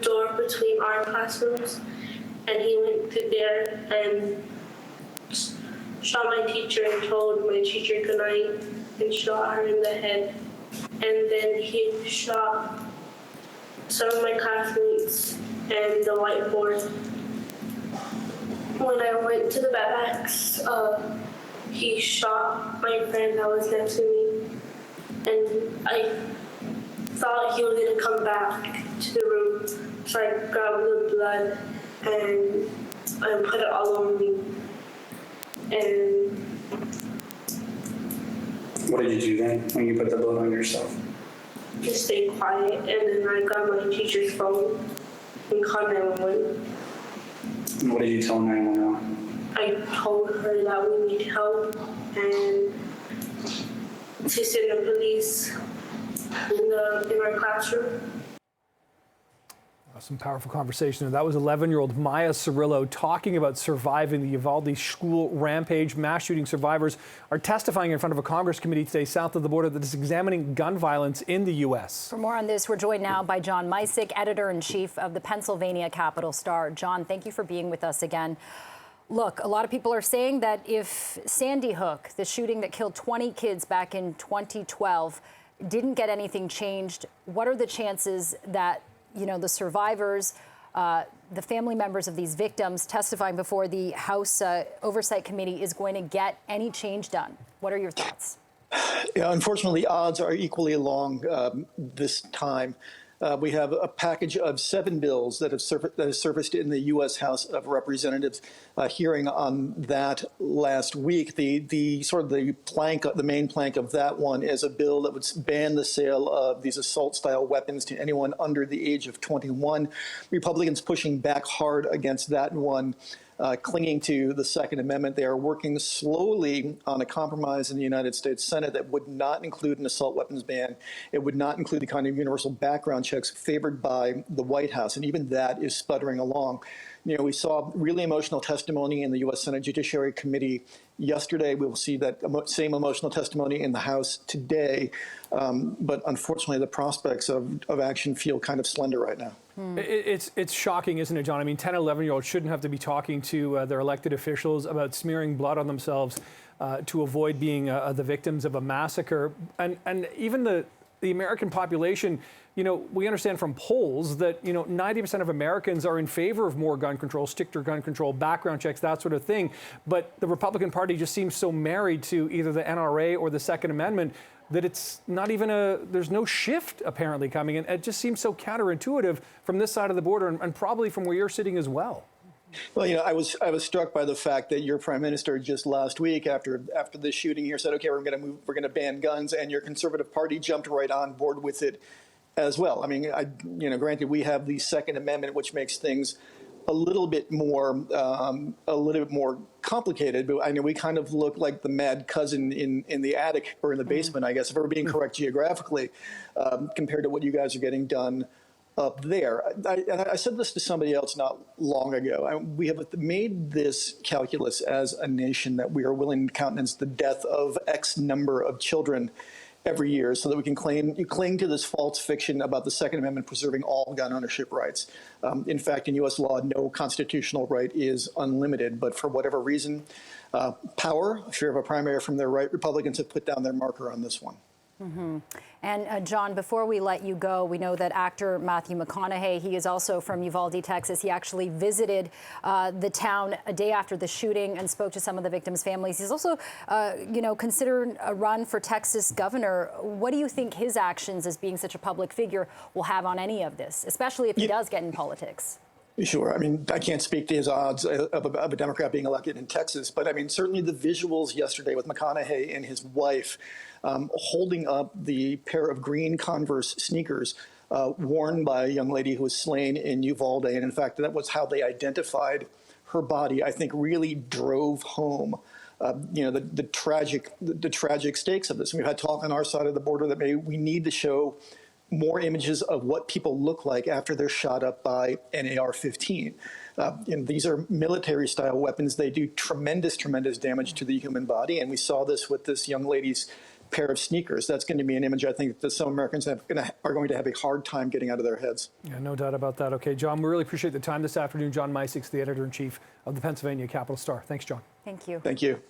door between our classrooms, and he went through there and shot my teacher and told my teacher goodnight and shot her in the head. And then he shot some of my classmates and the whiteboard. When I went to the barracks, he shot my friend that was next to me, and I thought he was going to come back to the room, so I grabbed the blood and put it all over me. And what did you do then when you put the blood on yourself? Just stay quiet, and then I got my teacher's phone and called 911. And what did you tell 911? I told her that we need help and to send the police in our classroom. Some powerful conversation. That was 11-year-old Maya Cirillo talking about surviving the Uvalde school rampage. Mass shooting survivors are testifying in front of a Congress committee today south of the border that is examining gun violence in the U.S. For more on this, we're joined now by John Micek, editor-in-chief of the Pennsylvania Capital Star. John, thank you for being with us again. Look, a lot of people are saying that if Sandy Hook, the shooting that killed 20 kids back in 2012, didn't get anything changed, what are the chances that the survivors, the family members of these victims testifying before the House Oversight Committee is going to get any change done? What are your thoughts? Yeah, unfortunately, the odds are equally long this time. We have a package of 7 bills that have surfaced in the U.S. House of Representatives. Hearing on that last week, the main plank of that one is a bill that would ban the sale of these assault-style weapons to anyone under the age of 21. Republicans pushing back hard against that one. Clinging to the Second Amendment. They are working slowly on a compromise in the United States Senate that would not include an assault weapons ban. It would not include the kind of universal background checks favored by the White House, and even that is sputtering along. We saw really emotional testimony in the U.S. Senate Judiciary Committee yesterday. We will see that same emotional testimony in the House today. But unfortunately, the prospects of action feel kind of slender right now. It's shocking, isn't it, John? I mean, 10, 11-year-olds shouldn't have to be talking to their elected officials about smearing blood on themselves to avoid being the victims of a massacre. And even the American population, we understand from polls that, 90% of Americans are in favor of more gun control, stricter gun control, background checks, that sort of thing. But the Republican Party just seems so married to either the NRA or the Second Amendment that it's not even there's no shift apparently coming in. It just seems so counterintuitive from this side of the border and probably from where you're sitting as well. Well, I was struck by the fact that your prime minister just last week, after this shooting here, said, "Okay, we're going to ban guns," and your conservative party jumped right on board with it as well. I mean, granted, we have the Second Amendment, which makes things a little bit more complicated, but I know we kind of look like the mad cousin in the attic or in the basement, I guess, if we're being correct geographically, compared to what you guys are getting done up there. I said this to somebody else not long ago. We have made this calculus as a nation that we are willing to countenance the death of X number of children every year so that we can cling to this false fiction about the Second Amendment preserving all gun ownership rights. In fact, in U.S. law, no constitutional right is unlimited, but for whatever reason, power, fear of a primary from their right, Republicans have put down their marker on this one. Mm-hmm. And John, before we let you go, we know that actor Matthew McConaughey, he is also from Uvalde, Texas. He actually visited the town a day after the shooting and spoke to some of the victims' families. He's also, considered a run for Texas governor. What do you think his actions as being such a public figure will have on any of this, especially if he does get in politics? Sure. I mean, I can't speak to his odds of a Democrat being elected in Texas, but I mean, certainly the visuals yesterday with McConaughey and his wife holding up the pair of green Converse sneakers worn by a young lady who was slain in Uvalde. And in fact, that was how they identified her body, I think really drove home the tragic stakes of this. And we've had talk on our side of the border that maybe we need to show more images of what people look like after they're shot up by an AR-15. These are military-style weapons. They do tremendous damage to the human body, and we saw this with this young lady's pair of sneakers. That's going to be an image I think that some Americans are going to have a hard time getting out of their heads. Yeah, no doubt about that. Okay, John, we really appreciate the time this afternoon. John Micek, the editor-in-chief of the Pennsylvania Capital Star. Thanks, John. Thank you. Thank you.